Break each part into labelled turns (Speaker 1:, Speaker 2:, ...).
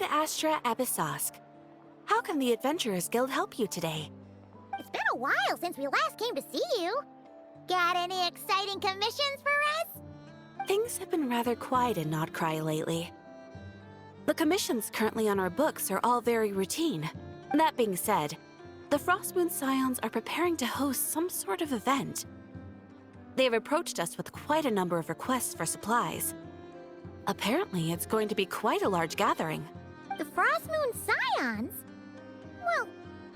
Speaker 1: Ad Astra Abyssosk. How can the Adventurers Guild help you today?
Speaker 2: It's been a while since we last came to see you. Got any exciting commissions for us?
Speaker 1: Things have been rather quiet in Notcry lately. The commissions currently on our books are all very routine. That being said, the Frostmoon Scions are preparing to host some sort of event. They have approached us with quite a number of requests for supplies. Apparently, it's going to be quite a large gathering.
Speaker 2: The Frostmoon Scions? Well,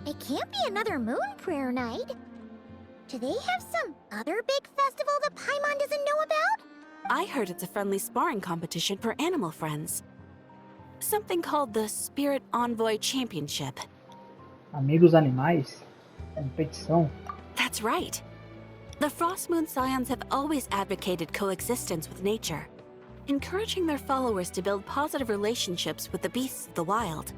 Speaker 2: it can't be another Moon Prayer Night. Do they have some other big festival that Paimon doesn't know about?
Speaker 1: I heard it's a friendly sparring competition for animal friends. Something called the Spirit Envoy Championship.
Speaker 3: Amigos animais? Competição?
Speaker 1: That's right. The Frostmoon Scions have always advocated coexistence with nature, encouraging their followers to build positive relationships with the beasts of the wild.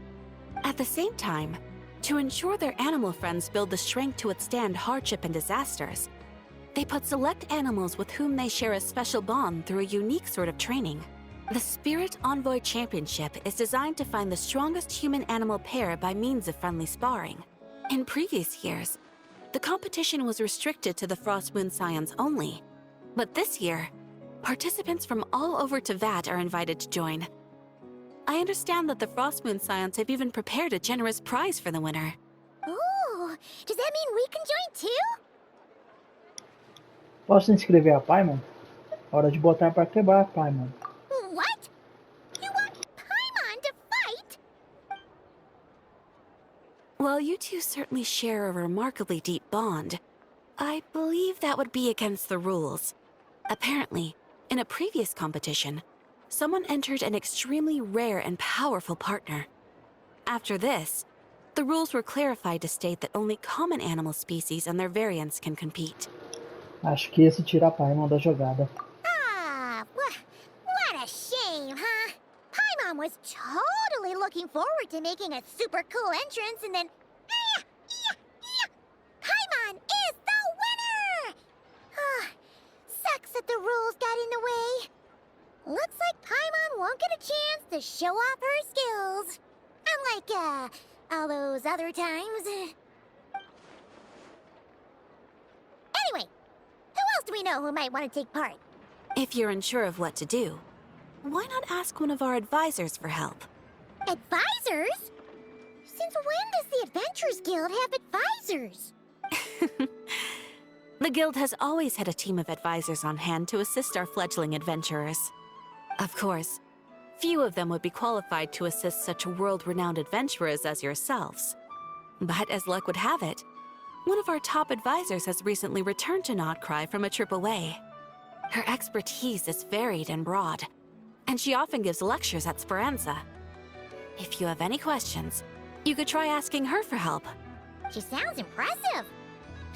Speaker 1: At the same time, to ensure their animal friends build the strength to withstand hardship and disasters, they put select animals with whom they share a special bond through a unique sort of training. The Spirit Envoy Championship is designed to find the strongest human-animal pair by means of friendly sparring. In previous years, the competition was restricted to the Frostmoon Scions only, but this year, participants from all over Teyvat are invited to join. I understand that the Frostmoon Scions have even prepared a generous prize for the winner.
Speaker 2: Ooh, does that mean we can join too?
Speaker 3: Posso inscrever a Paimon? Hora de botar para quebrar a Paimon.
Speaker 2: What? You want Paimon to fight?
Speaker 1: While you two certainly share a remarkably deep bond, I believe that would be against the rules. Apparently, in a previous competition, someone entered an extremely rare and powerful partner. After this, the rules were clarified to state that only common animal species and their variants can compete.
Speaker 3: Acho que esse tira a Paimon da jogada.
Speaker 2: Ah, what a shame, huh? Paimon was totally looking forward to making a super cool entrance, and then... Paimon is the winner! Sucks that the rules got in the way. Looks like Paimon won't get a chance to show off her skills. Unlike, all those other times. Anyway, who else do we know who might want to take part?
Speaker 1: If you're unsure of what to do, why not ask one of our advisors for help?
Speaker 2: Advisors? Since when does the Adventurers Guild have advisors?
Speaker 1: The Guild has always had a team of advisors on hand to assist our fledgling adventurers. Of course, few of them would be qualified to assist such world-renowned adventurers as yourselves. But as luck would have it, one of our top advisors has recently returned to Notcry from a trip away. Her expertise is varied and broad, and she often gives lectures at Speranza. If you have any questions, you could try asking her for help.
Speaker 2: She sounds impressive.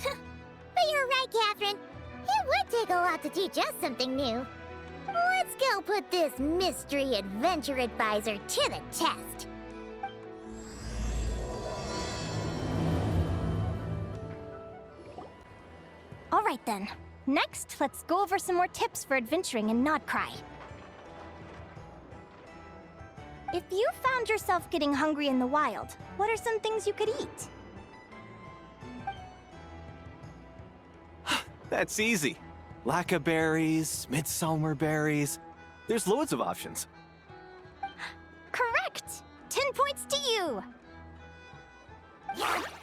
Speaker 2: But you're right, Catherine. It would take a lot to teach us something new. Let's go put this mystery adventure advisor to the test.
Speaker 4: All right then. Next, let's go over some more tips for adventuring in Notcry. If you found yourself getting hungry in the wild, what are some things you could eat?
Speaker 5: That's easy. Lacca berries, midsummer berries. There's loads of options.
Speaker 4: Correct! 10 points to you!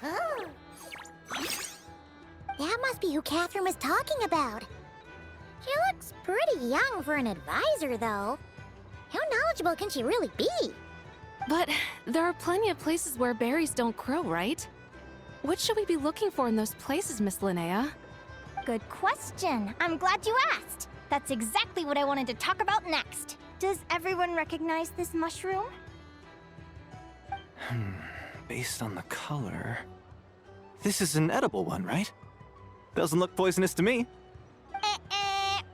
Speaker 2: Oh. That must be who Catherine was talking about. She looks pretty young for an advisor, though. How knowledgeable can she really be?
Speaker 6: But there are plenty of places where berries don't grow, right? What should we be looking for in those places, Miss Linnea?
Speaker 4: Good question. I'm glad you asked. That's exactly what I wanted to talk about next. Does everyone recognize this mushroom?
Speaker 5: Based on the color... This is an edible one, right? Doesn't look poisonous to me.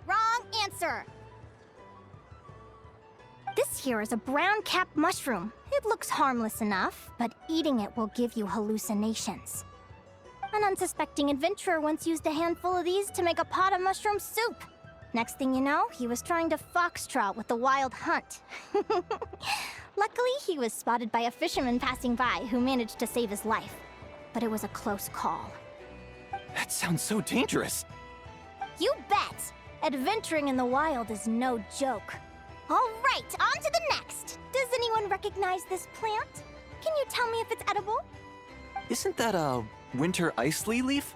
Speaker 4: Wrong answer. This here is a brown-capped mushroom. It looks harmless enough, but eating it will give you hallucinations. An unsuspecting adventurer once used a handful of these to make a pot of mushroom soup. Next thing you know, he was trying to foxtrot with the wild hunt. Luckily, he was spotted by a fisherman passing by who managed to save his life. But it was a close call.
Speaker 5: That sounds so dangerous.
Speaker 4: You bet! Adventuring in the wild is no joke. All right, on to the next. Does anyone recognize this plant? Can you tell me if it's edible?
Speaker 5: Isn't that a winter ice leaf?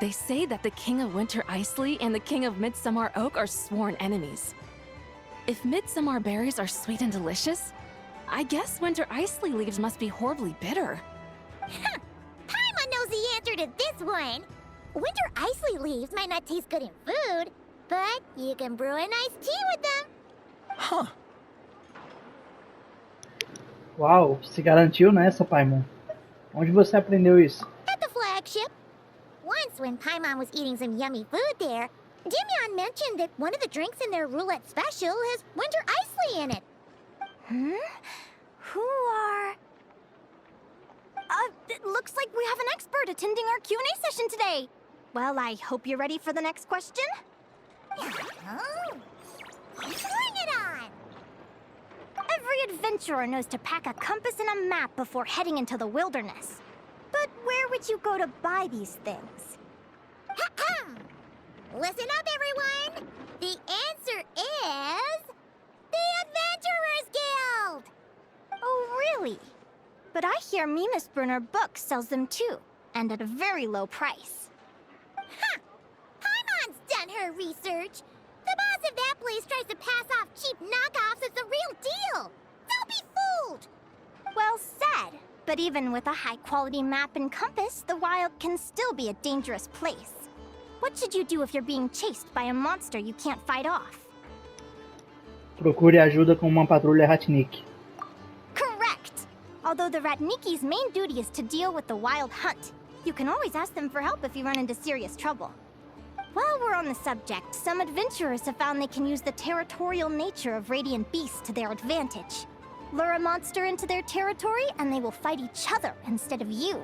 Speaker 6: They say that the King of Winter Icely and the King of Midsummer Oak are sworn enemies. If Midsummer berries are sweet and delicious, I guess Winter Icely leaves must be horribly bitter.
Speaker 2: Paimon knows the answer to this one. Winter Icely leaves might not taste good in food, but you can brew a nice tea with them.
Speaker 5: Huh.
Speaker 3: Uau, se garantiu nessa, Paimon. Onde você aprendeu isso?
Speaker 2: At the flagship. Once, when Paimon was eating some yummy food there, Dimyon mentioned that one of the drinks in their roulette special has Winter Icely in it.
Speaker 4: Who are... it looks like we have an expert attending our Q&A session today. Well, I hope you're ready for the next question.
Speaker 2: Oh, bring it on!
Speaker 4: Every adventurer knows to pack a compass and a map before heading into the wilderness. But where would you go to buy these things?
Speaker 2: Listen up, everyone! The answer is... the Adventurers Guild!
Speaker 4: Oh, really? But I hear Mimas Brunner Books sells them too, and at a very low price.
Speaker 2: Ha! Paimon's done her research. The boss of that place tries to pass off cheap knockoffs as the real deal. Don't be fooled!
Speaker 4: Well said. But even with a high-quality map and compass, the wild can still be a dangerous place. What should you do if you're being chased by a monster you can't fight off?
Speaker 3: Procure ajuda com uma patrulha Ratnik.
Speaker 4: Correct! Although the Ratniki's main duty is to deal with the wild hunt, you can always ask them for help if you run into serious trouble. While we're on the subject, some adventurers have found they can use the territorial nature of radiant beasts to their advantage. Lure a monster into their territory, and they will fight each other instead of you.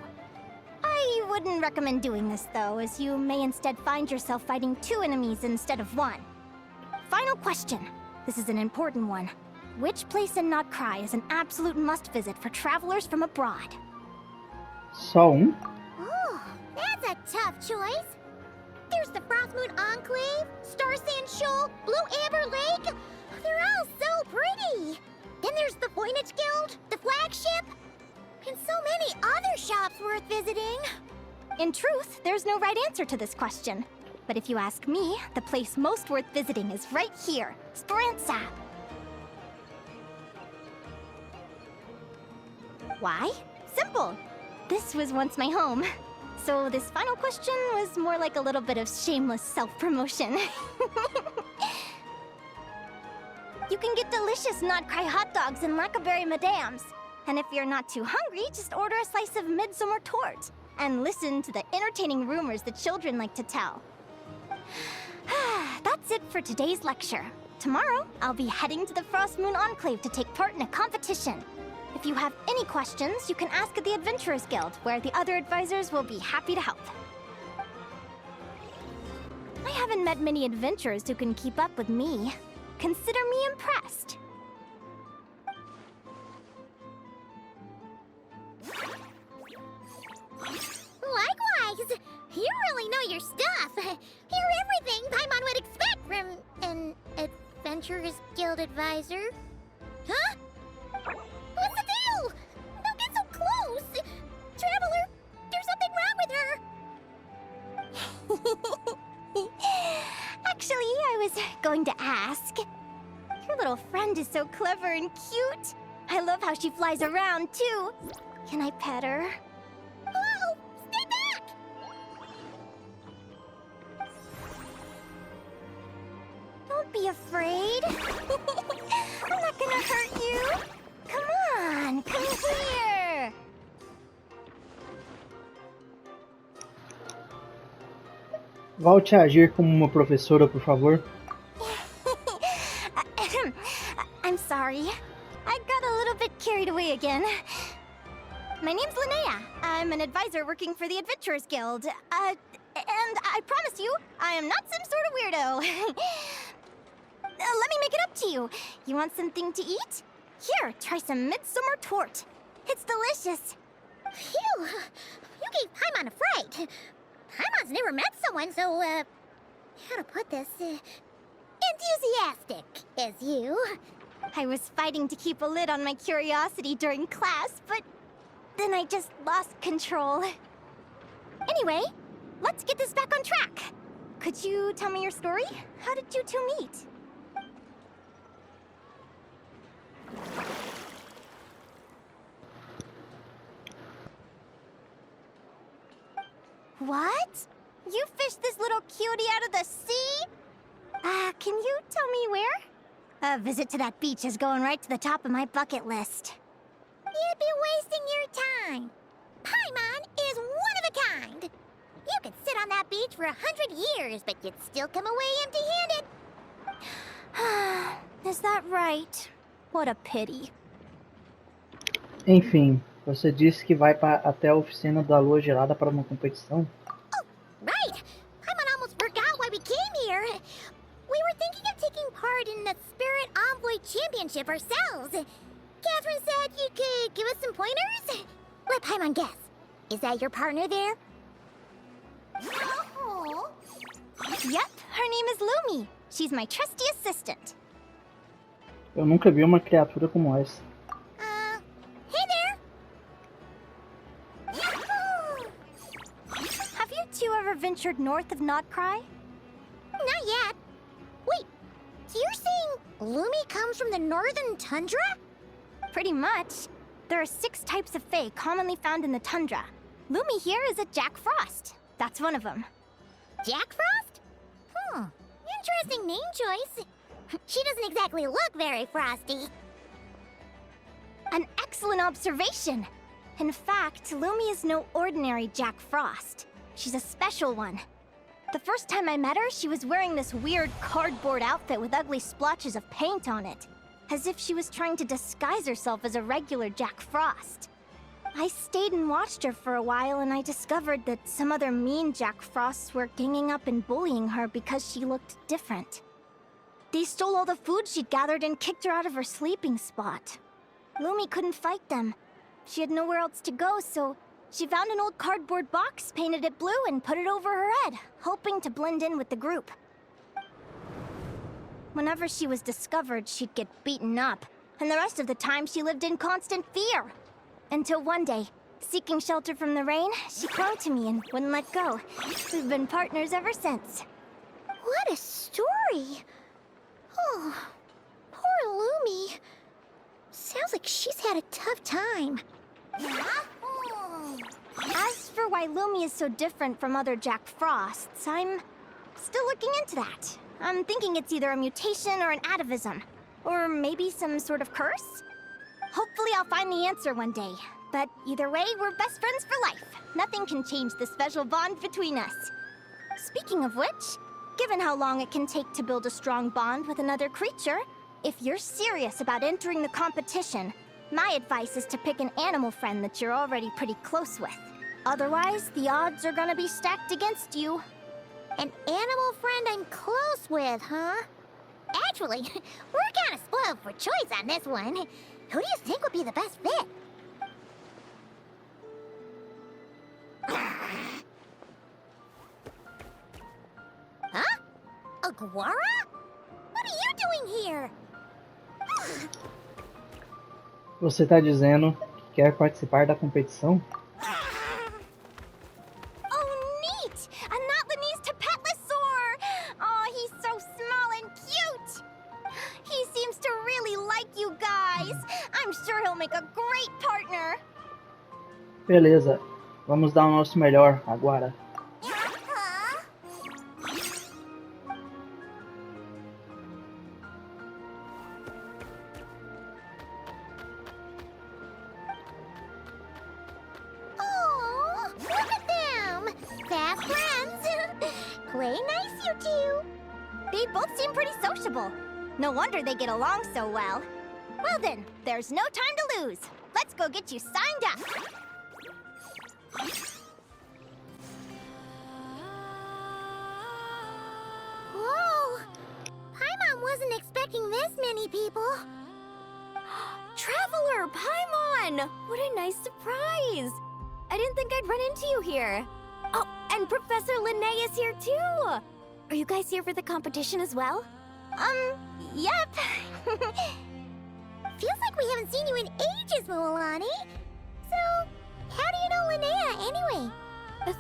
Speaker 4: I wouldn't recommend doing this, though, as you may instead find yourself fighting two enemies instead of one. Final question. This is an important one. Which place in Notcry is an absolute must-visit for travelers from abroad?
Speaker 3: Só
Speaker 2: Oh, that's a tough choice. There's the Frostmoon Enclave, Star Sand Shoal, Blue Amber Lake. They're all so pretty. Then there's the Voynich Guild, the flagship, and so many other shops worth visiting.
Speaker 4: In truth, there's no right answer to this question. But if you ask me, the place most worth visiting is right here, Speranza. Why? Simple. This was once my home. So this final question was more like a little bit of shameless self-promotion. You can get delicious Notcry hot dogs and Lackaberry Madams. And if you're not too hungry, just order a slice of midsummer tort. And listen to the entertaining rumors the children like to tell. That's it for today's lecture. Tomorrow, I'll be heading to the Frostmoon Enclave to take part in a competition. If you have any questions, you can ask at the Adventurers Guild, where the other advisors will be happy to help. I haven't met many adventurers who can keep up with me. Consider me impressed.
Speaker 2: Likewise, you really know your stuff. You're everything Paimon would expect from an Adventurers Guild advisor. Huh? What's the deal? Don't get so close! Traveler, there's something wrong with her!
Speaker 4: Actually, I was going to ask. Your little friend is so clever and cute. I love how she flies around, too. Can I pet her?
Speaker 2: Whoa! Stay back!
Speaker 4: Don't be afraid. I'm not gonna hurt you. Come on, come here.
Speaker 3: Volte a agir como uma professora, por favor.
Speaker 4: I'm sorry. I got a little bit carried away again. My name's Linnea. I'm an advisor working for the Adventurers Guild. And And I promise you, I am not some sort of weirdo. Let me make it up to you. You want something to eat? Here, try some midsummer tort. It's delicious.
Speaker 2: Phew! You gave Paimon a fright. Paimon's never met someone so, how to put this, enthusiastic as you.
Speaker 4: I was fighting to keep a lid on my curiosity during class, but then I just lost control. Anyway, let's get this back on track. Could you tell me your story? How did you two meet? What? You fished this little cutie out of the sea? Can you tell me where? A visit to that beach is going right to the top of my bucket list.
Speaker 2: You'd be wasting your time. Paimon is one of a kind. You could sit on that beach for 100 years, but you'd still come away empty-handed.
Speaker 4: Is that right? What a pity.
Speaker 3: Enfim, você disse que vai até a oficina da lua gelada para uma competição?
Speaker 2: Oh, right! Paimon almost forgot why we came here. We were thinking of taking part in the Spirit Envoy Championship ourselves. Catherine said you could give us some pointers? Let Paimon guess. Is that your partner there? Oh.
Speaker 4: Yep, her name is Lumi. She's my trusty assistant.
Speaker 3: Eu nunca vi uma criatura como essa.
Speaker 2: Hey there! Yahoo!
Speaker 4: Have you two ever ventured north of Nodcry?
Speaker 2: Not yet. Wait, so you're saying Lumi comes from the northern tundra?
Speaker 4: Pretty much. There are 6 types of fae commonly found in the tundra. Lumi here is a Jack Frost. That's one of them.
Speaker 2: Jack Frost? Interesting name choice. She doesn't exactly look very frosty.
Speaker 4: An excellent observation. In fact, Lumi is no ordinary Jack Frost. She's a special one. The first time I met her, she was wearing this weird cardboard outfit with ugly splotches of paint on it, as if she was trying to disguise herself as a regular Jack Frost. I stayed and watched her for a while, and I discovered that some other mean Jack Frosts were ganging up and bullying her because she looked different. They stole all the food she'd gathered and kicked her out of her sleeping spot. Lumi couldn't fight them. She had nowhere else to go, so she found an old cardboard box, painted it blue, and put it over her head, hoping to blend in with the group. Whenever she was discovered, she'd get beaten up, and the rest of the time she lived in constant fear. Until one day, seeking shelter from the rain, she clung to me and wouldn't let go. We've been partners ever since.
Speaker 2: What a story! Oh, poor Lumi. Sounds like she's had a tough time.
Speaker 4: As for why Lumi is so different from other Jack Frosts, I'm still looking into that. I'm thinking it's either a mutation or an atavism. Or maybe some sort of curse? Hopefully I'll find the answer one day. But either way, we're best friends for life. Nothing can change the special bond between us. Speaking of which, given how long it can take to build a strong bond with another creature, if you're serious about entering the competition, my advice is to pick an animal friend that you're already pretty close with. Otherwise, the odds are gonna be stacked against you.
Speaker 2: An animal friend I'm close with, huh? Actually, we're kinda spoiled for choice on this one. Who do you think would be the best fit? Huh? Aguara? What are you doing here?
Speaker 3: Você tá dizendo que quer participar da competição?
Speaker 4: Oh, neat! A Notlanese Tapetlosaur! Oh, he's so small and cute! He seems to really like you guys. I'm sure he'll make a great partner.
Speaker 3: Beleza, vamos dar o nosso melhor agora.
Speaker 2: Oh, look at them! Fast friends! Play nice, you two!
Speaker 4: They both seem pretty sociable. No wonder they get along so well. Well then, there's no time to lose. Let's go get you signed up.
Speaker 2: wasn't expecting this many people.
Speaker 4: Traveler, Paimon! What a nice surprise! I didn't think I'd run into you here. Oh, and Professor Linnea is here too! Are you guys here for the competition as well? Yep.
Speaker 2: Feels like we haven't seen you in ages, Mualani. So, how do you know Linnea anyway?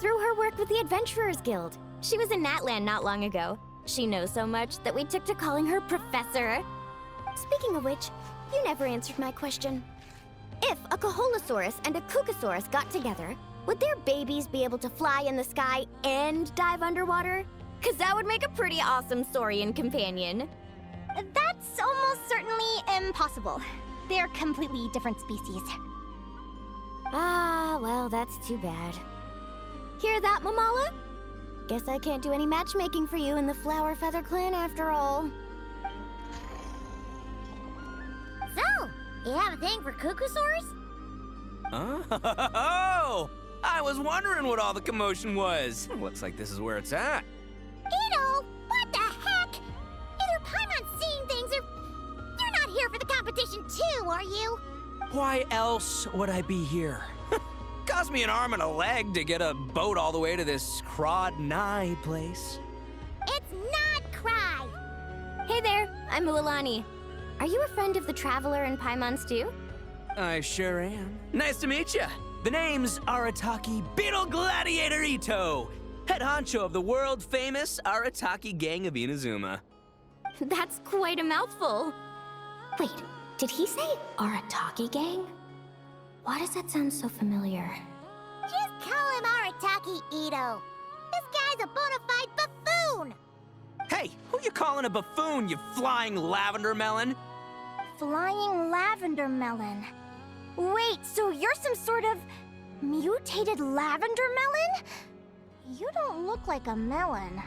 Speaker 4: Through her work with the Adventurers Guild. She was in Natland not long ago. She knows so much that we took to calling her Professor. Speaking of which, you never answered my question. If a Kaholosaurus and a Kukasaurus got together, would their babies be able to fly in the sky and dive underwater? 'Cause that would make a pretty awesome saurian companion. That's almost certainly impossible. They're completely different species. Ah, well, that's too bad. Hear that, Mamala? Guess I can't do any matchmaking for you in the Flower Feather Clan after all.
Speaker 2: So, you have a thing for Kukusaurs?
Speaker 7: Oh! I was wondering what all the commotion was. Looks like this is where it's at.
Speaker 2: Ito, what the heck? Either Paimon's seeing things or you're not here for the competition too, are you?
Speaker 7: Why else would I be here? Cost me an arm and a leg to get a boat all the way to this Crawd Nye place.
Speaker 2: It's not Cry.
Speaker 4: Hey there, I'm Mualani. Are you a friend of the Traveler and Paimon's too?
Speaker 7: I sure am. Nice to meet you. The name's Arataki Beetle Gladiator Ito, head honcho of the world-famous Arataki Gang of Inazuma.
Speaker 4: That's quite a mouthful. Wait, did he say Arataki Gang? Why does that sound so familiar?
Speaker 2: Just call him Arataki Ito. This guy's a bona fide buffoon.
Speaker 7: Hey, who you calling a buffoon, you flying lavender melon?
Speaker 4: Flying lavender melon. Wait, so you're some sort of mutated lavender melon? You don't look like a melon.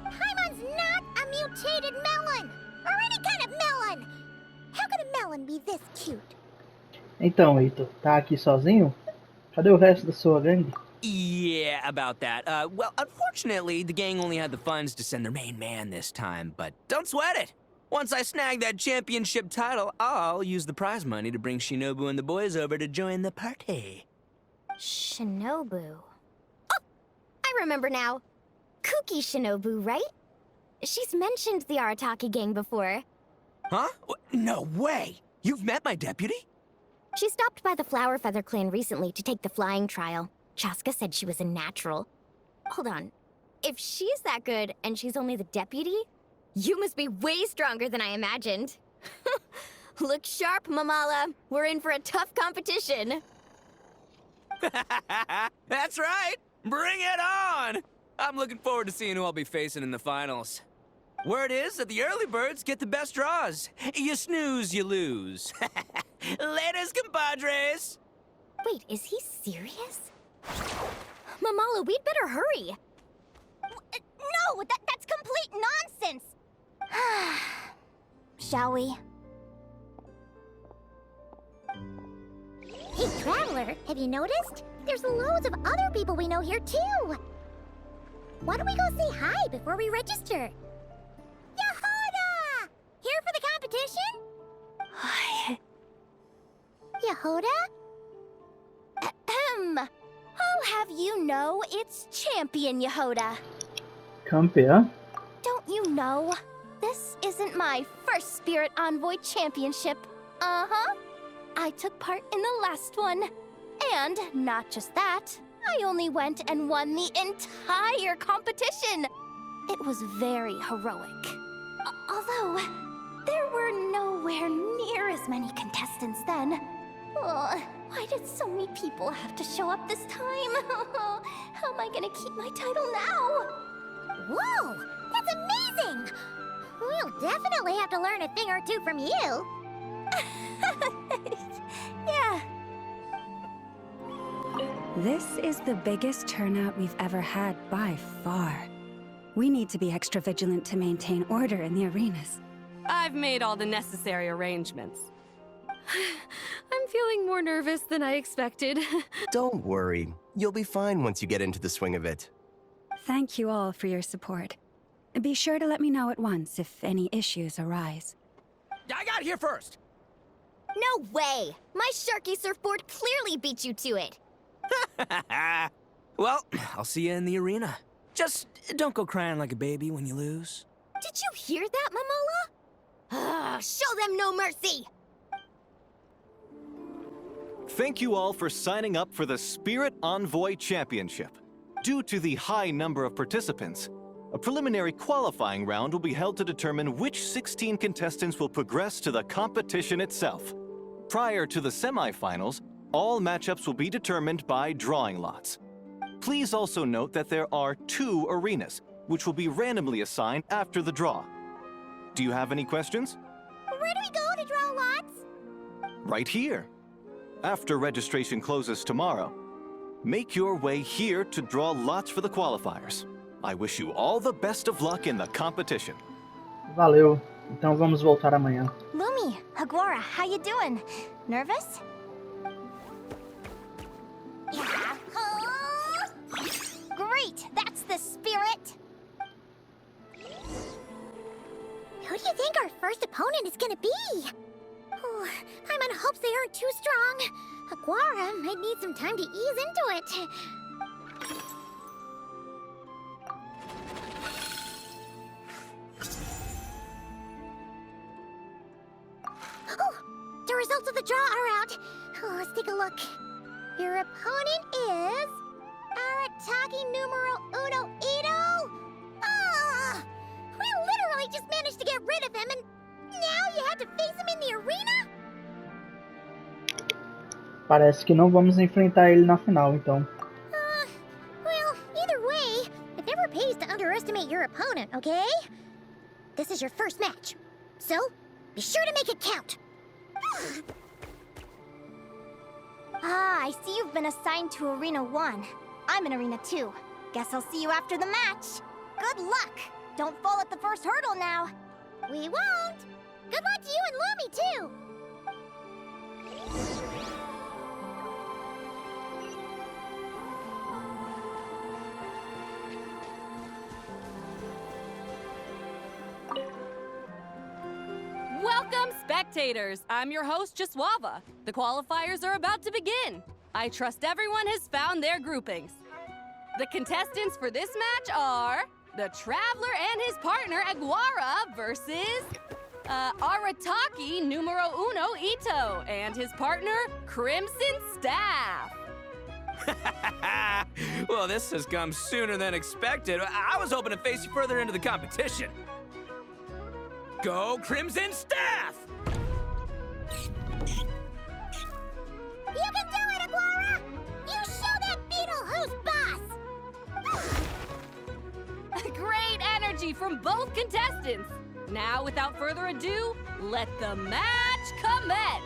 Speaker 2: Paimon's not a mutated melon, or any kind of melon. How could a melon be this cute?
Speaker 3: Então, Ito, tá aqui sozinho? Cadê o resto da sua gangue?
Speaker 7: Yeah, about that. Well, unfortunately, the gang only had the funds to send their main man this time, but don't sweat it. Once I snag that championship title, I'll use the prize money to bring Shinobu and the boys over to join the party.
Speaker 4: Shinobu. Oh, I remember now. Kuki Shinobu, right? She's mentioned the Arataki Gang before.
Speaker 7: Huh? No way! You've met my deputy?
Speaker 4: She stopped by the Flower Feather Clan recently to take the flying trial. Chaska said she was a natural. Hold on. If she's that good and she's only the deputy, you must be way stronger than I imagined. Look sharp, Mamala. We're in for a tough competition.
Speaker 7: That's right! Bring it on! I'm looking forward to seeing who I'll be facing in the finals. Word is that the early birds get the best draws. You snooze, you lose. Laters, compadres!
Speaker 4: Wait, is he serious? Mamala, we'd better hurry. No, that's complete nonsense! Shall we?
Speaker 2: Hey, Traveler, have you noticed? There's loads of other people we know here too. Why don't we go say hi before we register? Yehoda! Here for the competition? Yehoda?
Speaker 4: Ahem. I'll have you know it's Champion Yehoda.
Speaker 3: Campeã?
Speaker 4: Don't you know? This isn't my first Spirit Envoy Championship. Uh-huh. I took part in the last one. And not just that, I only went and won the entire competition. It was very heroic. Although, there were nowhere near as many contestants then. Oh, why did so many people have to show up this time? How am I gonna keep my title now?
Speaker 2: Whoa! That's amazing! We'll definitely have to learn a thing or two from you.
Speaker 4: Yeah.
Speaker 8: This is the biggest turnout we've ever had by far. We need to be extra vigilant to maintain order in the arenas.
Speaker 6: I've made all the necessary arrangements. I'm feeling more nervous than I expected.
Speaker 9: Don't worry. You'll be fine once you get into the swing of it.
Speaker 8: Thank you all for your support. Be sure to let me know at once if any issues arise.
Speaker 7: I got here first!
Speaker 2: No way! My Sharky surfboard clearly beat you to it.
Speaker 7: Well, I'll see you in the arena. Just don't go crying like a baby when you lose.
Speaker 2: Did you hear that, Momola? Show them no mercy!
Speaker 9: Thank you all for signing up for the Spirit Envoy Championship. Due to the high number of participants, a preliminary qualifying round will be held to determine which 16 contestants will progress to the competition itself. Prior to the semifinals, all matchups will be determined by drawing lots. Please also note that there are 2 arenas, which will be randomly assigned after the draw. Do you have any questions?
Speaker 2: Where do we go to draw lots?
Speaker 9: Right here. After registration closes tomorrow, make your way here to draw lots for the qualifiers. I wish you all the best of luck in the competition.
Speaker 3: Valeu. Então vamos voltar amanhã.
Speaker 4: Lumi, Aguara, how you doing? Nervous? Great, that's the spirit!
Speaker 2: Who do you think our first opponent is gonna be? Oh, Paimon hopes they aren't too strong. Aguara might need some time to ease into it. Oh, the results of the draw are out. Oh, let's take a look. Your opponent is Arataki numero uno Ito. Ah, we literally just managed to get rid of him, and now you have to face him in the arena?
Speaker 3: Parece que não vamos enfrentar ele na final, então.
Speaker 2: Well, either way, it never pays to underestimate your opponent, okay? This is your first match, so be sure to make it count.
Speaker 4: Ah, I see you've been assigned to Arena 1. I'm in Arena 2. Guess I'll see you after the match. Good luck! Don't fall at the first hurdle now.
Speaker 2: We won't! Good luck to you and Lumi, too!
Speaker 6: Welcome, spectators! I'm your host, Jaswava. The qualifiers are about to begin. I trust everyone has found their groupings. The contestants for this match are the Traveler and his partner, Aguara, versus Arataki numero uno Ito and his partner, Crimson Staff.
Speaker 7: Well, this has come sooner than expected. I was hoping to face you further into the competition. Go Crimson Staff!
Speaker 2: You can do it, Aguara! You show that beetle who's boss!
Speaker 6: Great energy from both contestants. Now, without further ado, let the match commence.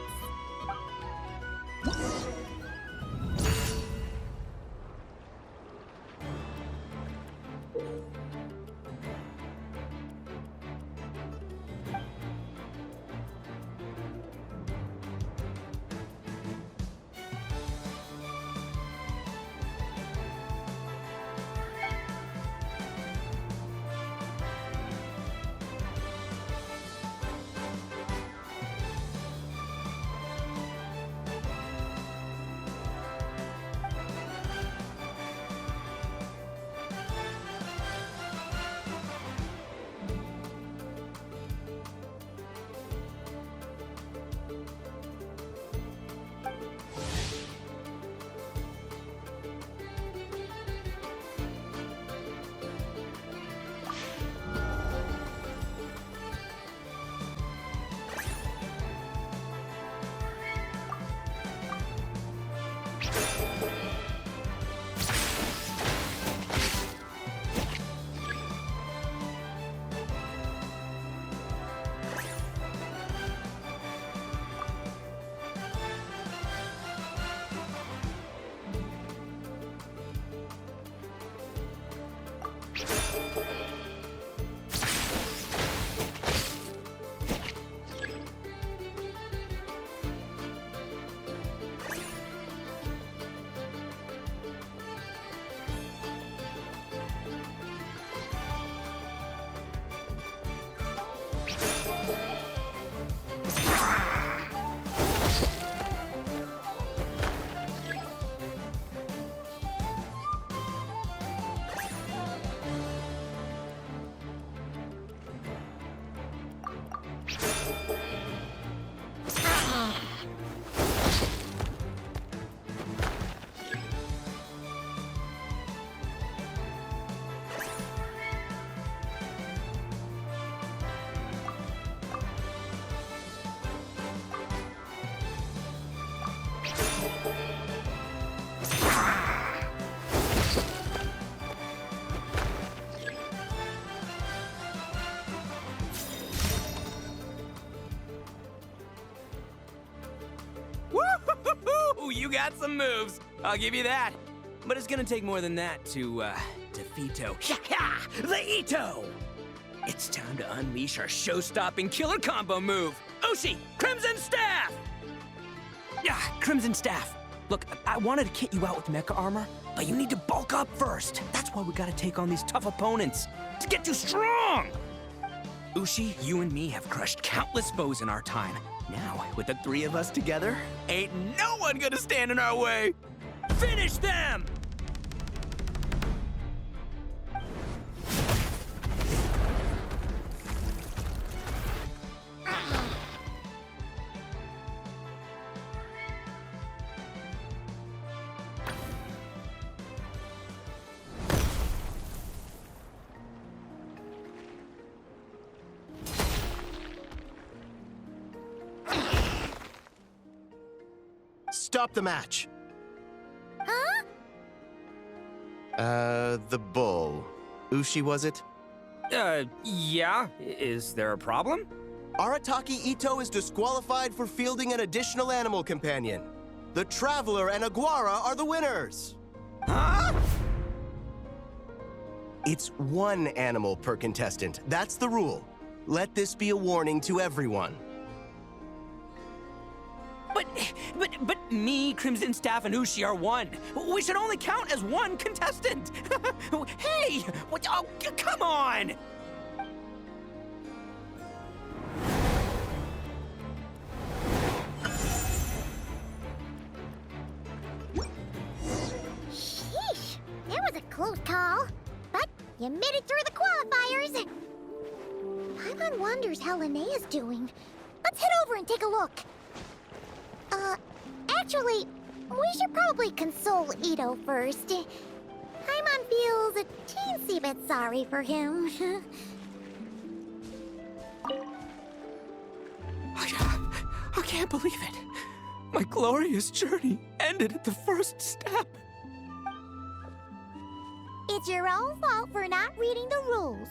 Speaker 7: you got some moves. I'll give you that. But it's gonna take more than that to, defeat the Ito! It's time to unleash our show-stopping killer combo move. Ushi, Crimson Staff! Crimson Staff. Look, I wanted to kit you out with mecha armor, but you need to bulk up first. That's why we gotta take on these tough opponents to get you strong! Ushi, you and me have crushed countless foes in our time. Now, with the three of us together, ain't no one gonna stand in our way! Finish them!
Speaker 10: Stop the match.
Speaker 2: Huh?
Speaker 10: The bull. Ushi, was it?
Speaker 7: Yeah. Is there a problem?
Speaker 10: Arataki Ito is disqualified for fielding an additional animal companion. The Traveler and Aguara are the winners.
Speaker 7: Huh?
Speaker 10: It's one animal per contestant. That's the rule. Let this be a warning to everyone.
Speaker 7: But me, Crimson Staff, and Ushi are one. We should only count as one contestant. Hey! What? Oh, come on!
Speaker 2: Sheesh, that was a close call. But you made it through the qualifiers. Paimon wonders how Linnea's doing. Let's head over and take a look. Actually, we should probably console Ito first. Paimon feels a teensy bit sorry for him.
Speaker 7: I can't believe it. My glorious journey ended at the first step.
Speaker 2: It's your own fault for not reading the rules.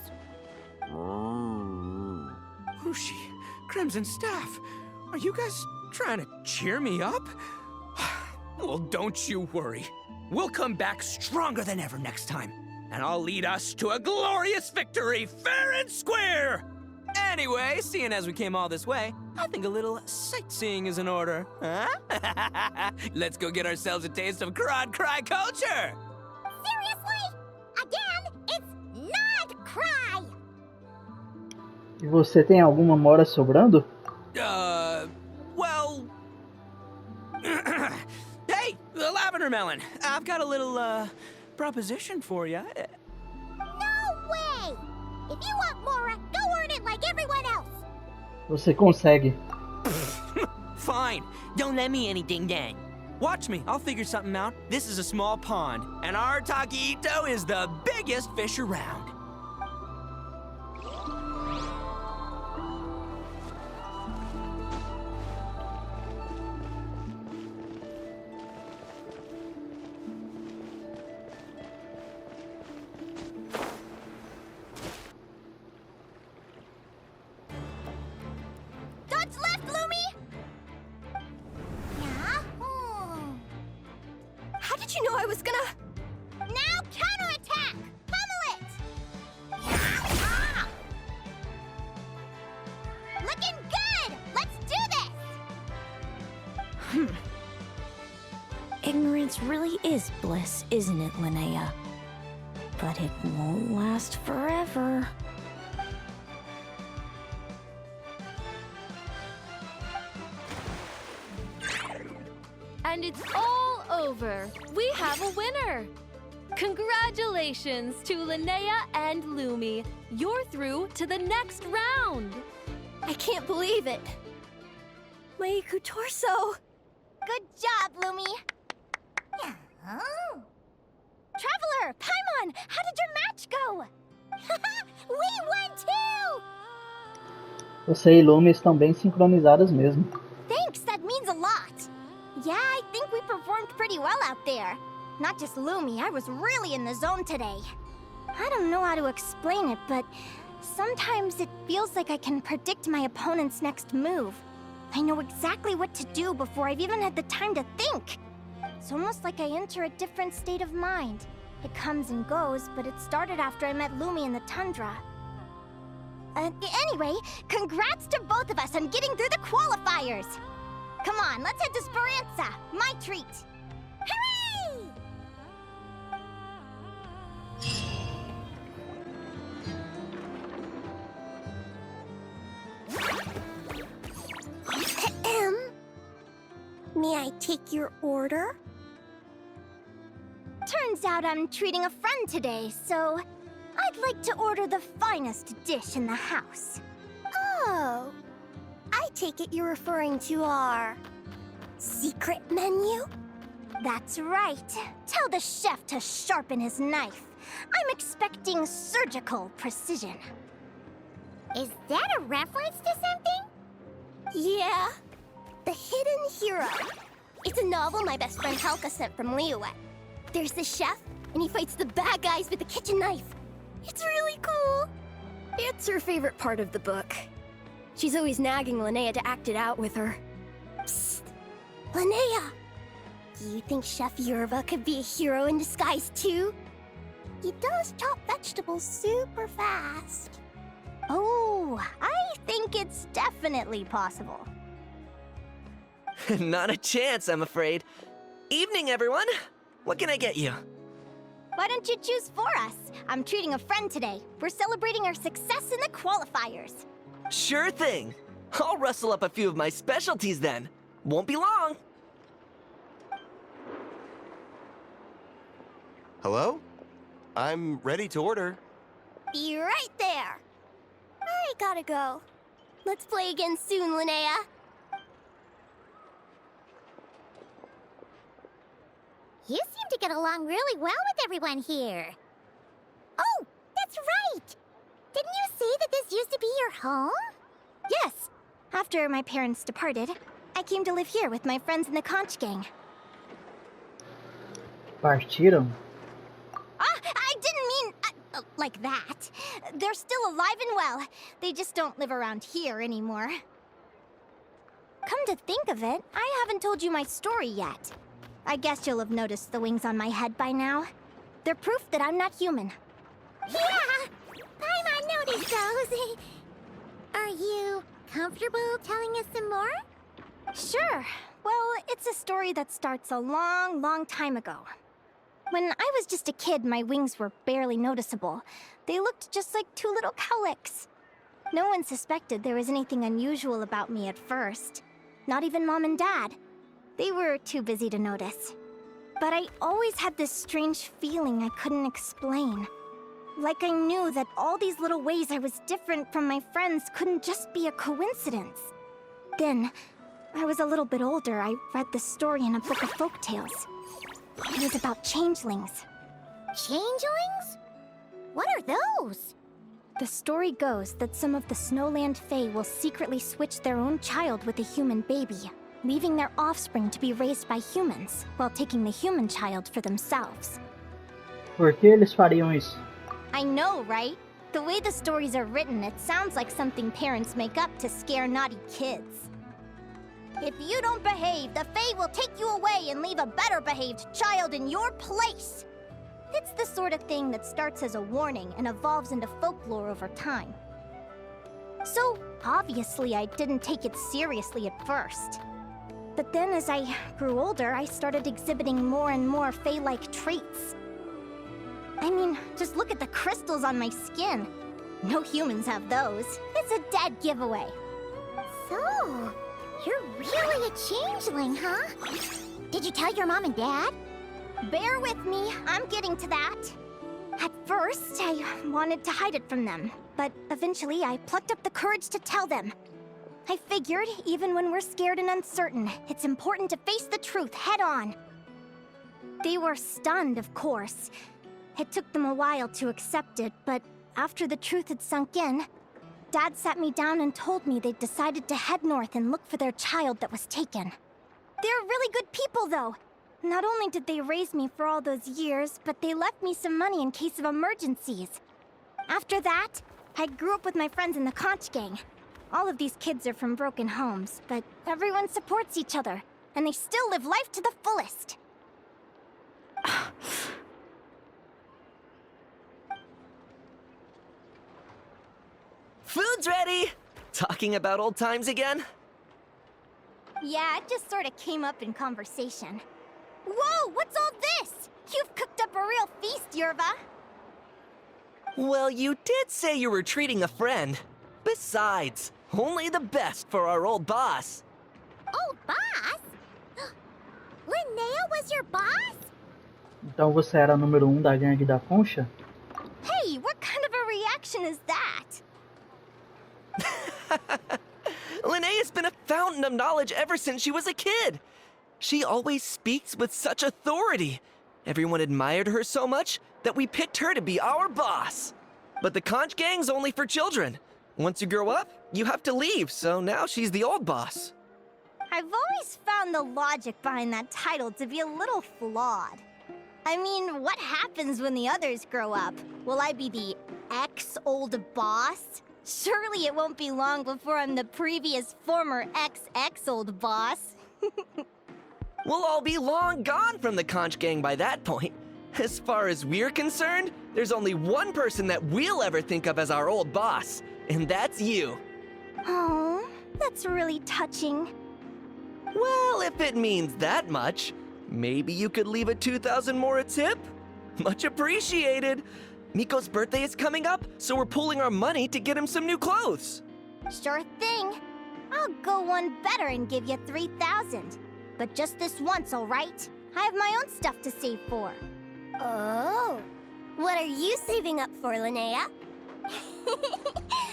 Speaker 7: Ushi, Crimson Staff, are you guys trying to cheer me up? Well, don't you worry. We'll come back stronger than ever next time, and I'll lead us to a glorious victory, fair and square! Anyway, seeing as we came all this way, I think a little sightseeing is in order, huh? Let's go get ourselves a taste of Crod Cry culture!
Speaker 2: Seriously? Again, it's not cry!
Speaker 3: E você tem alguma mora sobrando?
Speaker 7: Well... Hey, the Lavender Melon! I've got a little, proposition for you.
Speaker 2: No way! If you want Mora, go earn it like everyone else!
Speaker 3: Você consegue.
Speaker 7: Fine. Don't let me anything then. Watch me. I'll figure something out. This is a small pond, and Arataki Ito is the biggest fish around.
Speaker 2: Dodge left, Lumi! Yeah?
Speaker 4: How did you know I was gonna...
Speaker 2: Now counterattack! Pummel it! Ah! Looking good! Let's do this!
Speaker 1: Ignorance really is bliss, isn't it, Linnea? But it won't last forever.
Speaker 6: And it's all over. We have a winner. Congratulations to Linnea and Lumi. You're through to the next round.
Speaker 1: I can't believe it. My torso.
Speaker 2: Good job, Lumi! Oh. Traveler! Paimon! How did your match go? We won too!
Speaker 3: Você e Lumi estão bem sincronizadas mesmo.
Speaker 2: Thanks, that means a lot.
Speaker 4: Yeah, I think we performed pretty well out there. Not just Lumi, I was really in the zone today. I don't know how to explain it, but sometimes it feels like I can predict my opponent's next move. I know exactly what to do before I've even had the time to think. It's almost like I enter a different state of mind. It comes and goes, but it started after I met Lumi in the tundra. Anyway, congrats to both of us on getting through the qualifiers! Come on, let's head to Speranza, my treat! Hooray!
Speaker 2: May I take your order?
Speaker 4: Turns out I'm treating a friend today, so I'd like to order the finest dish in the house.
Speaker 2: Oh, I take it you're referring to our secret menu?
Speaker 4: That's right. Tell the chef to sharpen his knife. I'm expecting surgical precision.
Speaker 2: Is that a reference to something? Yeah. The Hidden Hero. It's a novel my best friend Halka sent from Liyue. There's the chef, and he fights the bad guys with a kitchen knife. It's really cool. It's her favorite part of the book. She's always nagging Linnea to act it out with her. Psst! Linnea! Do you think Chef Yerva could be a hero in disguise too? He does chop vegetables super fast.
Speaker 4: Oh, I think it's definitely possible.
Speaker 11: Not a chance, I'm afraid. Evening, everyone. What can I get you?
Speaker 4: Why don't you choose for us? I'm treating a friend today. We're celebrating our success in the qualifiers.
Speaker 11: Sure thing. I'll rustle up a few of my specialties then. Won't be long.
Speaker 10: Hello? I'm ready to order.
Speaker 2: Be right there. I gotta go. Let's play again soon, Linnea. You seem to get along really well with everyone here. Oh, that's right! Didn't you say that this used to be your home?
Speaker 4: Yes. After my parents departed, I came to live here with my friends in the conch gang.
Speaker 3: Partiram?
Speaker 4: I didn't mean like that. They're still alive and well. They just don't live around here anymore. Come to think of it, I haven't told you my story yet. I guess you'll have noticed the wings on my head by now. They're proof that I'm not human.
Speaker 2: Yeah! Paimon noticed those. Are you comfortable telling us some more?
Speaker 4: Sure. Well, it's a story that starts a long, long time ago. When I was just a kid, my wings were barely noticeable. They looked just like two little cowlicks. No one suspected there was anything unusual about me at first. Not even Mom and Dad. They were too busy to notice. But I always had this strange feeling I couldn't explain. Like I knew that all these little ways I was different from my friends couldn't just be a coincidence. Then, I was a little bit older, I read this story in a book of folktales. It was about changelings.
Speaker 2: Changelings? What are those?
Speaker 4: The story goes that some of the Snowland Fae will secretly switch their own child with a human baby, leaving their offspring to be raised by humans, while taking the human child for themselves.
Speaker 3: Por que eles fariam isso?
Speaker 4: I know, right? The way the stories are written, it sounds like something parents make up to scare naughty kids. If you don't behave, the Fae will take you away and leave a better-behaved child in your place. It's the sort of thing that starts as a warning and evolves into folklore over time. So, obviously, I didn't take it seriously at first. But then as I grew older, I started exhibiting more and more Fae-like traits. I mean, just look at the crystals on my skin. No humans have those. It's a dead giveaway.
Speaker 2: So, you're really a changeling, huh? Did you tell your mom and dad?
Speaker 4: Bear with me, I'm getting to that. At first, I wanted to hide it from them, but eventually I plucked up the courage to tell them. I figured, even when we're scared and uncertain, it's important to face the truth head on. They were stunned, of course. It took them a while to accept it, but after the truth had sunk in, Dad sat me down and told me they'd decided to head north and look for their child that was taken. They're really good people, though. Not only did they raise me for all those years, but they left me some money in case of emergencies. After that, I grew up with my friends in the conch gang. All of these kids are from broken homes, but everyone supports each other, and they still live life to the fullest.
Speaker 11: Food's ready! Talking about old times again?
Speaker 4: Yeah, it just sort of came up in conversation. Whoa, what's all this? You've cooked up a real feast, Yerva.
Speaker 11: Well, you did say you were treating a friend. Besides, only the best for our old boss.
Speaker 2: Old boss? Linnea was your boss?
Speaker 3: Então você era número 1 da gangue da concha?
Speaker 4: Hey, what kind of a reaction is that?
Speaker 11: Linnea's been a fountain of knowledge ever since she was a kid. She always speaks with such authority. Everyone admired her so much that we picked her to be our boss. But the conch gang's only for children. Once you grow up, you have to leave, so now she's the old boss.
Speaker 4: I've always found the logic behind that title to be a little flawed. I mean, what happens when the others grow up? Will I be the ex-old boss? Surely it won't be long before I'm the previous former ex-old boss.
Speaker 11: We'll all be long gone from the conch gang by that point. As far as we're concerned, there's only one person that we'll ever think of as our old boss, and that's you.
Speaker 4: Oh, that's really touching.
Speaker 11: Well, if it means that much, maybe you could leave a 2,000 more a tip? Much appreciated. Miko's birthday is coming up, so we're pooling our money to get him some new clothes.
Speaker 4: Sure thing. I'll go one better and give you 3,000. But just this once, all right? I have my own stuff to save for.
Speaker 2: Oh. What are you saving up for, Linnea?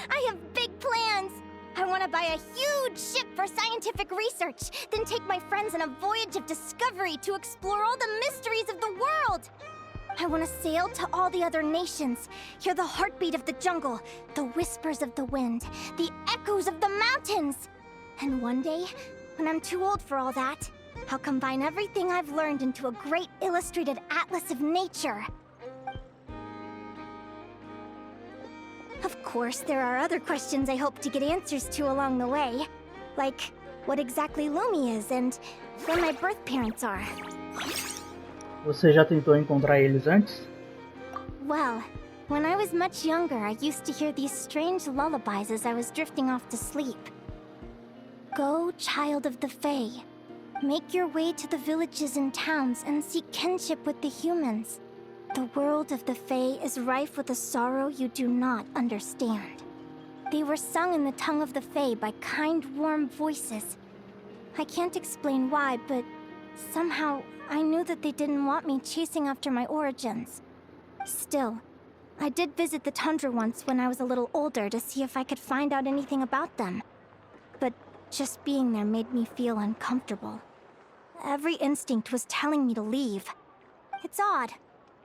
Speaker 4: I have big plans. I want to buy a huge ship for scientific research, then take my friends on a voyage of discovery to explore all the mysteries of the world. I want to sail to all the other nations, hear the heartbeat of the jungle, the whispers of the wind, the echoes of the mountains. And one day, when I'm too old for all that, I'll combine everything I've learned into a great illustrated atlas of nature. Of course, there are other questions I hope to get answers to along the way. Like, what exactly Lumi is and where my birth parents are.
Speaker 3: Você já tentou encontrar eles antes?
Speaker 4: Well, when I was much younger, I used to hear these strange lullabies as I was drifting off to sleep. Go, child of the Fae. Make your way to the villages and towns and seek kinship with the humans. The world of the Fae is rife with a sorrow you do not understand. They were sung in the tongue of the Fae by kind, warm voices. I can't explain why, but somehow I knew that they didn't want me chasing after my origins. Still, I did visit the tundra once when I was a little older to see if I could find out anything about them. But just being there made me feel uncomfortable. Every instinct was telling me to leave. It's odd.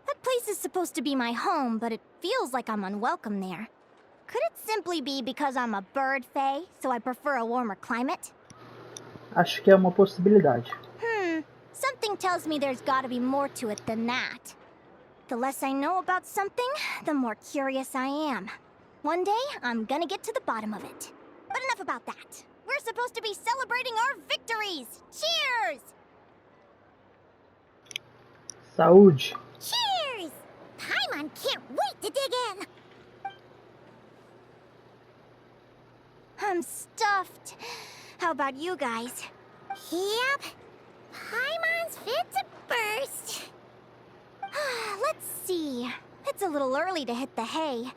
Speaker 4: That place is supposed to be my home, but it feels like I'm unwelcome there. Could it simply be because I'm a bird fae, so I prefer a warmer climate?
Speaker 3: Acho que é uma possibilidade.
Speaker 4: Something tells me there's gotta be more to it than that. The less I know about something, the more curious I am. One day, I'm gonna get to the bottom of it. But enough about that. We're supposed to be celebrating our victories! Cheers!
Speaker 3: Saúde!
Speaker 2: Cheers! Paimon can't wait to dig in!
Speaker 4: I'm stuffed. How about you guys?
Speaker 2: Yep. Paimon's fit to burst.
Speaker 4: Let's see. It's a little early to hit the hay.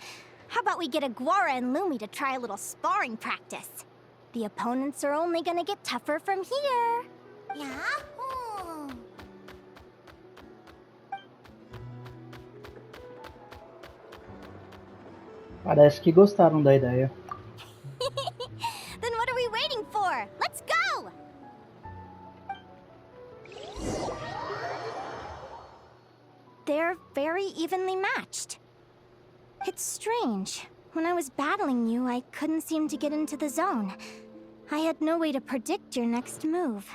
Speaker 4: How about we get Aguara and Lumi to try a little sparring practice? The opponents are only gonna get tougher from here.
Speaker 2: Yahoo!
Speaker 3: Parece que gostaram da ideia.
Speaker 4: Then what are we waiting for? Let's go! They're very evenly matched. It's strange. When I was battling you, I couldn't seem to get into the zone. I had no way to predict your next move.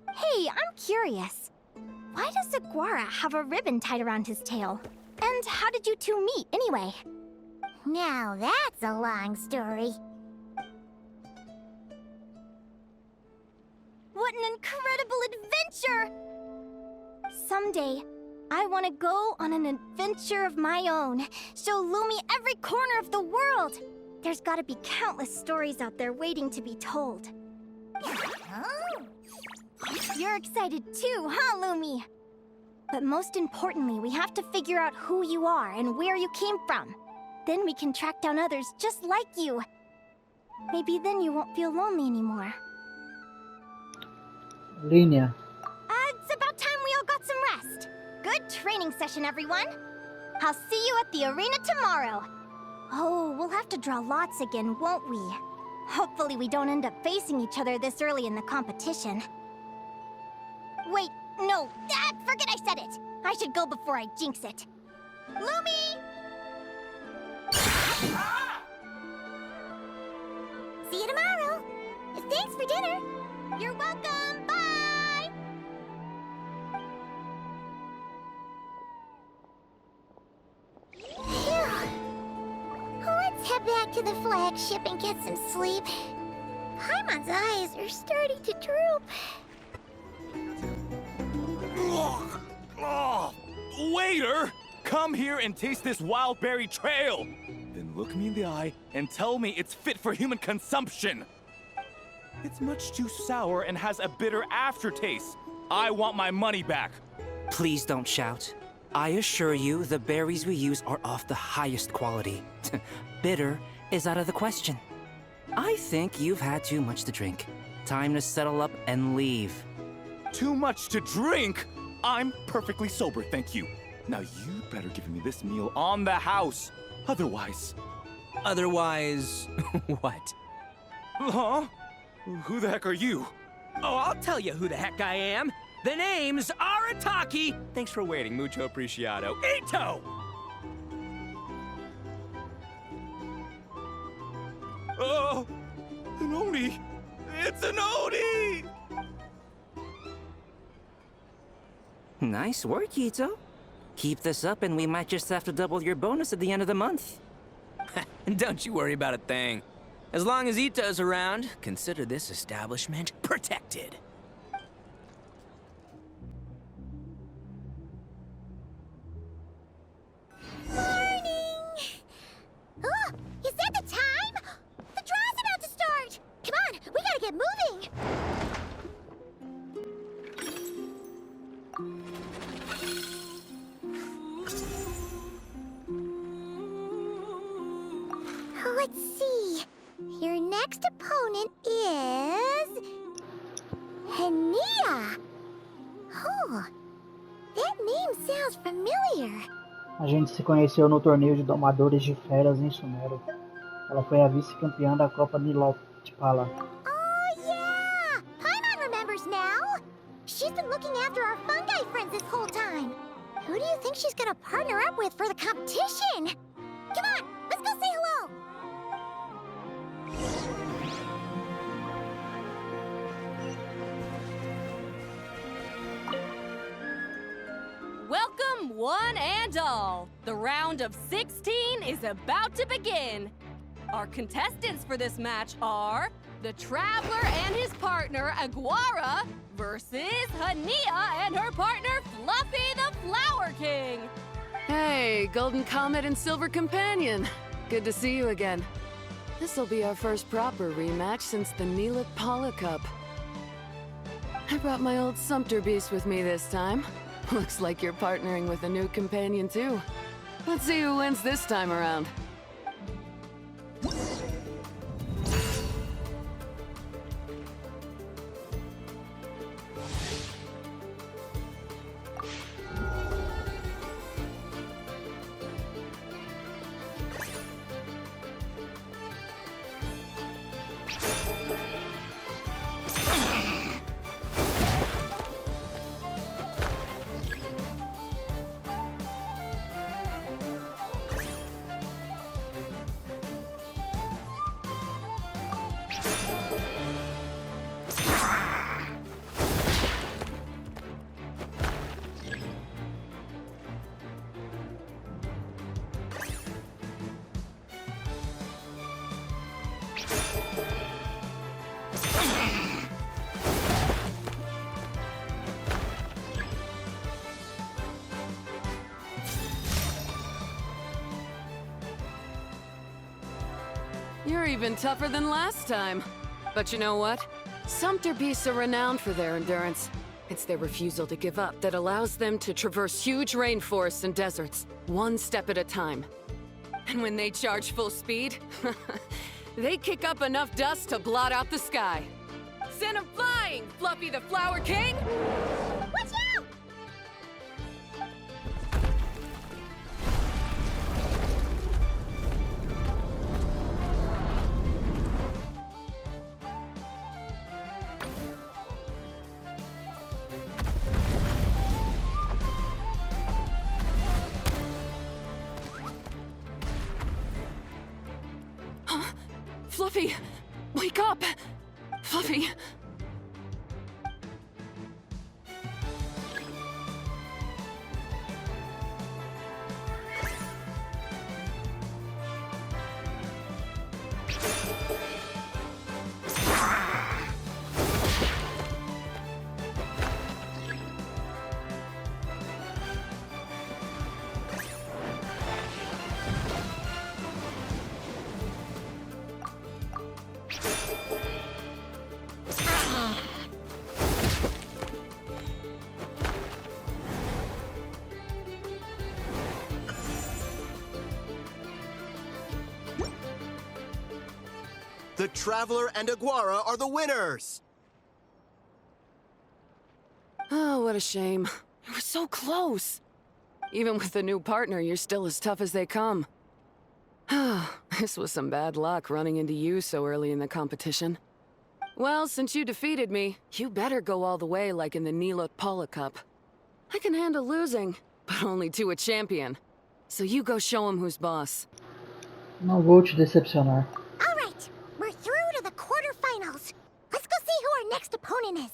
Speaker 4: Hey, I'm curious. Why does Aguara have a ribbon tied around his tail? And how did you two meet, anyway?
Speaker 2: Now that's a long story.
Speaker 4: an incredible adventure! Someday, I want to go on an adventure of my own. Show Lumi every corner of the world. There's gotta be countless stories out there waiting to be told. You're excited too, huh, Lumi? But most importantly, we have to figure out who you are and where you came from. Then we can track down others just like you. Maybe then you won't feel lonely anymore.
Speaker 3: Linnea.
Speaker 4: It's about time we all got some rest. Good training session, everyone. I'll see you at the arena tomorrow. Oh, we'll have to draw lots again, won't we? Hopefully we don't end up facing each other this early in the competition. Wait, no, forget I said it. I should go before I jinx it. Lumi!
Speaker 2: See you tomorrow. Thanks for dinner.
Speaker 4: You're welcome, bye!
Speaker 2: Phew. Let's head back to the flagship and get some sleep. Paimon's eyes are starting to droop.
Speaker 12: Waiter! Come here and taste this wild berry trail! Then look me in the eye and tell me it's fit for human consumption! It's much too sour and has a bitter aftertaste. I want my money back!
Speaker 7: Please don't shout. I assure you, the berries we use are of the highest quality. Bitter is out of the question. I think you've had too much to drink. Time to settle up and leave.
Speaker 12: Too much to drink? I'm perfectly sober, thank you. Now you better give me this meal on the house. Otherwise...
Speaker 7: Otherwise... what?
Speaker 12: Huh? Who the heck are you?
Speaker 7: Oh, I'll tell you who the heck I am. The name's Arataki. Thanks for waiting, mucho apreciado. Ito!
Speaker 12: Oh, an Oni! It's an Oni!
Speaker 7: Nice work, Ito. Keep this up and we might just have to double your bonus at the end of the month. Don't you worry about a thing. As long as Ito's around, consider this establishment protected.
Speaker 2: Morning! Oh, is that the time? The draw's about to start! Come on, we gotta get moving! Let's see. Your next opponent is... Linnea! Oh, that name sounds familiar.
Speaker 3: A gente se conheceu no torneio de domadores de feras em Sumero. Ela foi a vice-campeã da Copa Nilotpala.
Speaker 2: Oh, yeah! Paimon remembers now! She's been looking after our fungi friends this whole time. Who do you think she's gonna partner up with for the competition? Come on, let's go say hello!
Speaker 6: Welcome, one and all. The round of 16 is about to begin. Our contestants for this match are the Traveler and his partner, Aguara, versus Linnea and her partner, Fluffy the Flower King.
Speaker 13: Hey, Golden Comet and Silver Companion. Good to see you again. This'll be our first proper rematch since the Nilotpala Cup. I brought my old Sumpter Beast with me this time. Looks like you're partnering with a new companion too. Let's see who wins this time around. You're even tougher than last time. But you know what? Sumpter beasts are renowned for their endurance. It's their refusal to give up that allows them to traverse huge rainforests and deserts, one step at a time. And when they charge full speed, they kick up enough dust to blot out the sky. Send 'em flying, Fluffy the Flower King!
Speaker 2: Watch out!
Speaker 13: Fluffy! Wake up! Fluffy!
Speaker 10: The Traveler and Aguara are the winners!
Speaker 13: Oh, what a shame. You were so close. Even with the new partner, you're still as tough as they come. This was some bad luck running into you so early in the competition. Well, since you defeated me, you better go all the way like in the Linnea Cup. I can handle losing, but only to a champion. So you go show him who's boss.
Speaker 3: Não vou te decepcionar.
Speaker 2: All right, we're through to the quarterfinals. Let's go see who our next opponent is.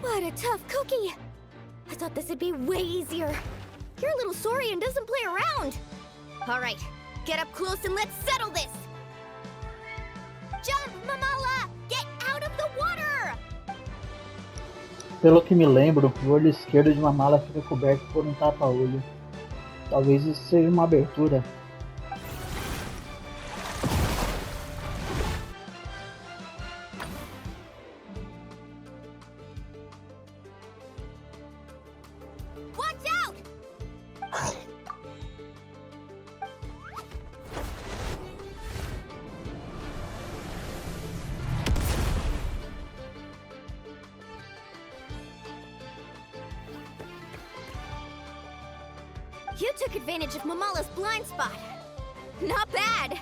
Speaker 4: What a tough cookie! I thought this would be way easier. You're a little sorry and doesn't play around. All right, get up close and let's settle this. Jump, Mamala! Get out of the water!
Speaker 3: Pelo que me lembro, o olho esquerdo de uma mala fica coberto por um tapa-olho. Talvez isso seja uma abertura.
Speaker 4: You took advantage of Mamala's blind spot. Not bad.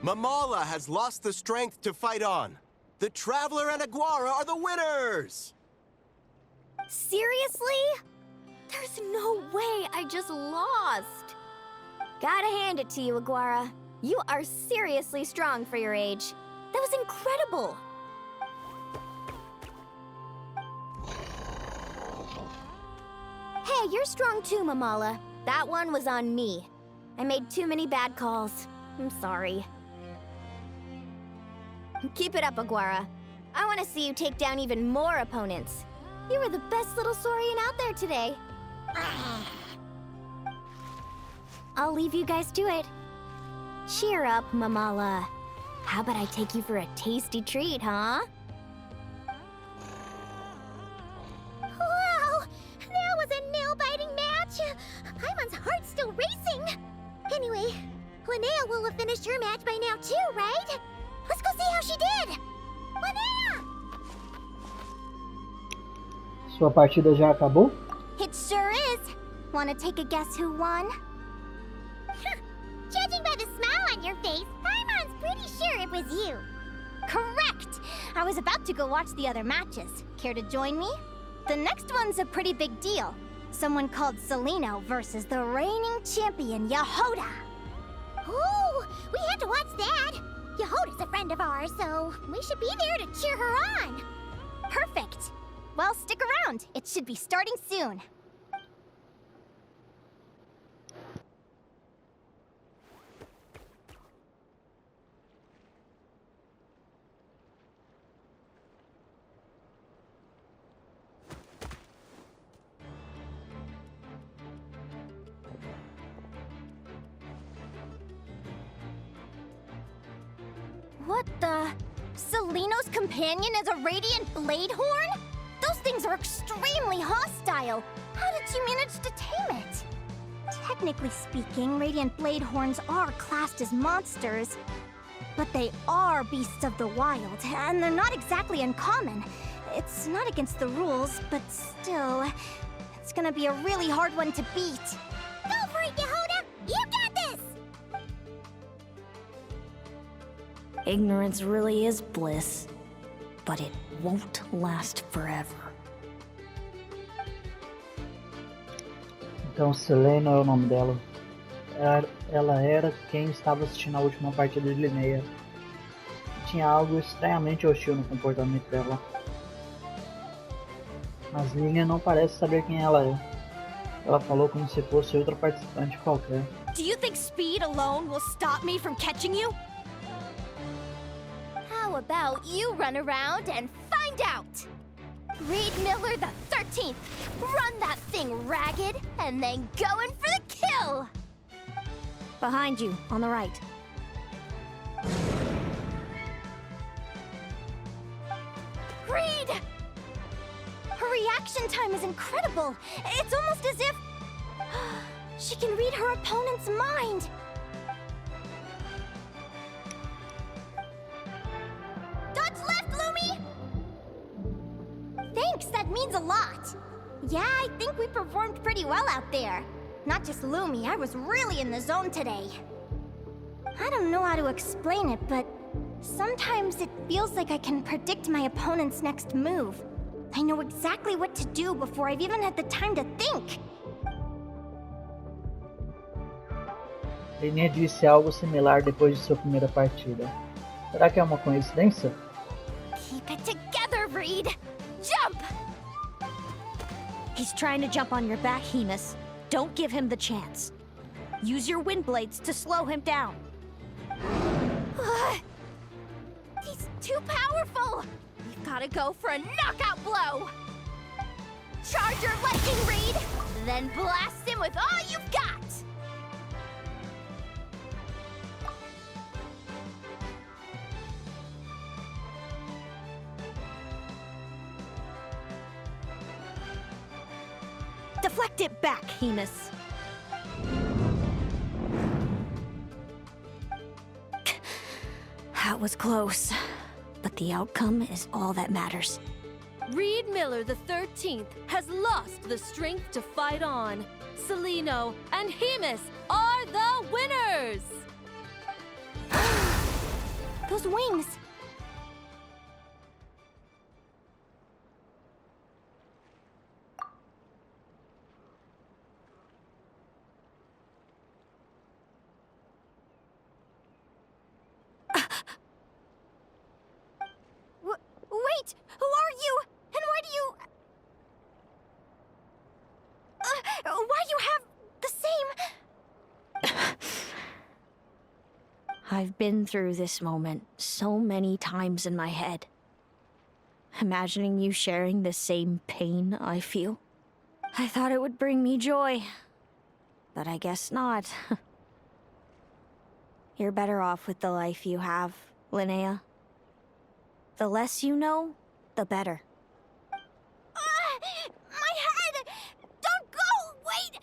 Speaker 10: Mamala has lost the strength to fight on. The Traveler and Aguara are the winners!
Speaker 2: Seriously? There's no way I just lost. Gotta hand it to you, Aguara. You are seriously strong for your age. That was incredible. Hey, you're strong too, Mamala. That one was on me. I made too many bad calls. I'm sorry. Keep it up, Aguara. I want to see you take down even more opponents. You were the best little Saurian out there today. I'll leave you guys to it. Cheer up, Mamala. How about I take you for a tasty treat, huh? Wow! That was a nail-biting match! Paimon's heart's still racing! Anyway, Linnea will have finished her match by now too, right? Let's go see how she did! Linnea!
Speaker 3: Sua partida já acabou?
Speaker 2: It sure is. Wanna take a guess who won? Judging by the smile on your face, Paimon's pretty sure it was you.
Speaker 4: Correct! I was about to go watch the other matches. Care to join me? The next one's a pretty big deal. Someone called Celino versus the reigning champion, Yehoda.
Speaker 2: Ooh, we had to watch that. Yehoda's a friend of ours, so we should be there to cheer her on.
Speaker 4: Perfect. Well, stick around. It should be starting soon. What the? Celino's companion is a radiant blade horn? Those things are extremely hostile. How did you manage to tame it? Technically speaking, radiant blade horns are classed as monsters. But they are beasts of the wild, and they're not exactly uncommon. It's not against the rules, but still, it's gonna be a really hard one to beat.
Speaker 2: Go for it, Yehoda! You got this!
Speaker 14: Ignorance really is bliss, but it won't last forever.
Speaker 3: Então, Selena é o nome dela. Ela era quem estava assistindo a última partida de Linnea. Tinha algo estranhamente hostil no comportamento dela. Mas Linnea não parece saber quem ela é. Ela falou como se fosse outra participante qualquer.
Speaker 15: Do you think speed alone will stop me from catching you?
Speaker 2: How about you run around and find out? Reed Miller the 13th, run that thing ragged, and then go in for the kill!
Speaker 15: Behind you, on the right.
Speaker 4: Reed! Her reaction time is incredible. It's almost as if she can read her opponent's mind. Dodge left, Lumi! Thanks, that means a lot. Yeah, I think we performed pretty well out there. Not just Lumi, I was really in the zone today. I don't know how to explain it, but sometimes it feels like I can predict my opponent's next move. I know exactly what to do before I've even had the time to think.
Speaker 3: Linnea disse algo similar depois de sua primeira partida. Será que é uma coincidência?
Speaker 4: Keep it together, Reed! Jump!
Speaker 15: He's trying to jump on your back, Hemus. Don't give him the chance. Use your wind blades to slow him down.
Speaker 4: He's too powerful! We've gotta go for a knockout blow! Charge your lightning, Reed! Then blast him with all you've got!
Speaker 15: Deflect it back, Hemus. That was close, but the outcome is all that matters.
Speaker 16: Reed Miller the 13th has lost the strength to fight on. Celino and Hemus are the winners!
Speaker 4: Those wings! Wait! Who are you? And why do you... why you have the same...
Speaker 15: I've been through this moment so many times in my head. Imagining you sharing the same pain I feel. I thought it would bring me joy. But I guess not. You're better off with the life you have, Linnea. The less you know, the better.
Speaker 4: My head! Don't go! Wait!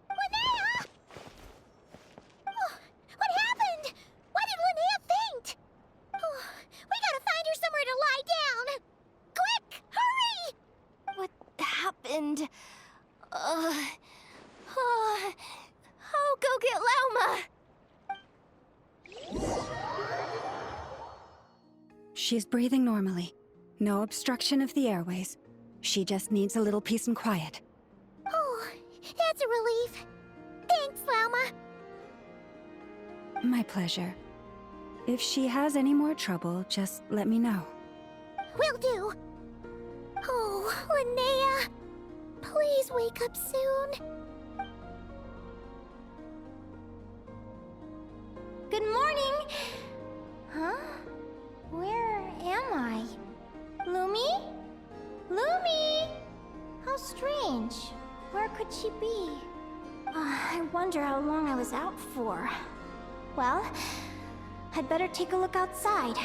Speaker 4: Linnea! Oh, what happened? Why did Linnea faint? Oh, we gotta find her somewhere to lie down! Quick! Hurry! What happened? I'll go get Lauma!
Speaker 8: She's breathing normally. No obstruction of the airways. She just needs a little peace and quiet.
Speaker 2: Oh, that's a relief. Thanks, Lauma.
Speaker 8: My pleasure. If she has any more trouble, just let me know.
Speaker 2: Will do. Oh, Linnea. Please wake up soon.
Speaker 4: Good morning! Huh? Where am I? Lumi? Lumi! How strange. Where could she be? I wonder how long I was out for. Well, I'd better take a look outside.